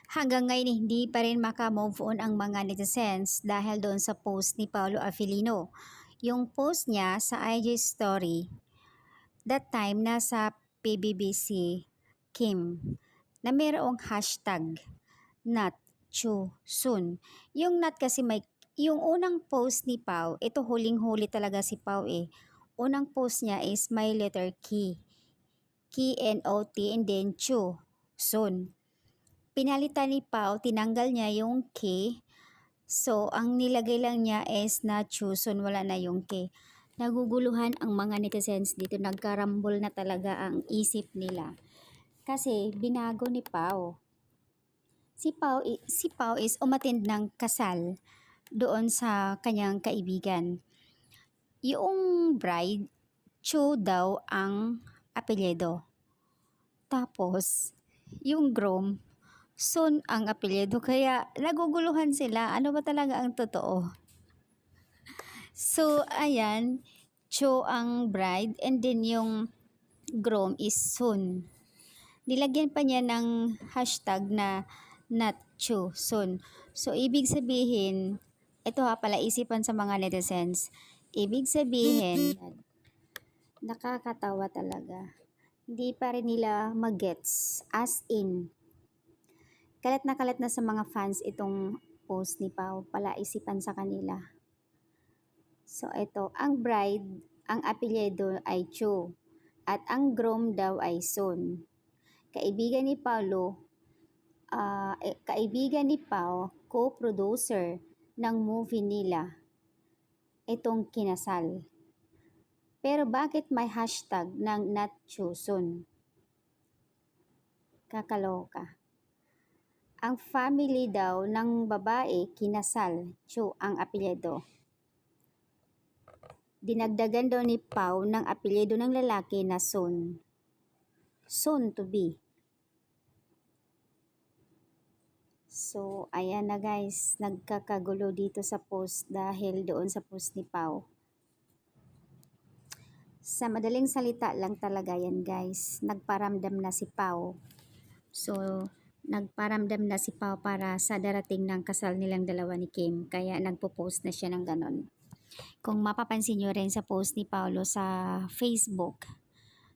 Hanggang ngayon hindi pa rin maka-move on ang mga netizens dahil doon sa post ni Paolo Avellino. Yung post niya sa IG story, that time nasa PBBC Kim, na mayroong hashtag not too soon. Yung not kasi may, yung unang post ni Pao, ito huling-huli talaga si Pao eh. Unang post niya is my letter key N-O-T and then chu, soon. Pinalitan ni Pao, tinanggal niya yung K. So, ang nilagay lang niya is na Chuson, wala na yung K. Naguguluhan ang mga netizens dito, nagkarambol na talaga ang isip nila. Kasi binago ni Pao. Si Pao is umattend ng kasal doon sa kanyang kaibigan. Yung bride, Chu daw ang apelyido. Tapos, yung groom, Son ang apelyido, kaya naguguluhan sila. Ano ba talaga ang totoo? So, ayan, Cho ang bride and then yung groom is Son. Nilagyan pa niya ng hashtag na not Cho, Son. So, ibig sabihin, ito ha pala isipan sa mga netizens. Ibig sabihin, nakakatawa talaga. Hindi pa rin nila magets as in kalat na sa mga fans itong post ni Pao, pala isipan sa kanila. So ito, ang bride, ang apelyido ay Cho at ang groom daw ay Son. Kaibigan ni Pao, co-producer ng movie nila, itong kinasal. Pero bakit may hashtag ng not Cho Son? Kakaloka. Ang family daw ng babae kinasal, Cho ang apelyido. Dinagdagan daw ni Pao ng apelyido ng lalaki na Son. Soon to be. So, ayan na guys, nagkakagulo dito sa post dahil doon sa post ni Pao. Sa madaling salita lang talaga yan guys, nagparamdam na si Pao. So, nagparamdam na si Pao para sa darating ng kasal nilang dalawa ni Kim, kaya nagpo-post na siya ng ganon. Kung mapapansin nyo rin sa post ni Paolo sa Facebook,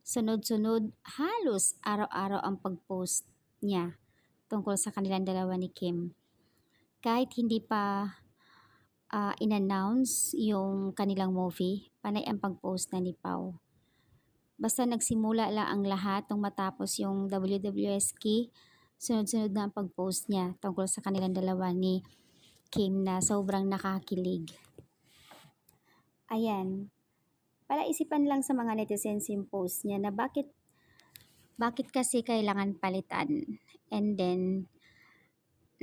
sunod-sunod halos araw-araw ang pag-post niya tungkol sa kanilang dalawa ni Kim. Kahit hindi pa in-announce yung kanilang movie, panay ang pag-post na ni Pao. Basta nagsimula lang ang lahat nung matapos yung WWSK, sunod-sunod na ang pag-post niya tungkol sa kanilang dalawa ni Kim na sobrang nakakilig. Ayan, para isipan lang sa mga netizens yung post niya na bakit kasi kailangan palitan. And then,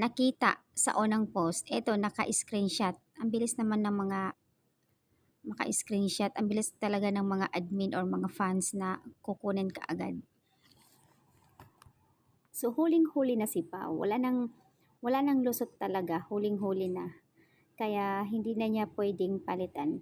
nakita sa unang post, ito naka-screenshot. Ang bilis naman ng mga maka-screenshot, ang bilis talaga ng mga admin or mga fans na kukunin ka agad. So, huling-huli na si Pao. Wala nang lusot talaga, huling-huli na. Kaya, hindi na niya pwedeng palitan.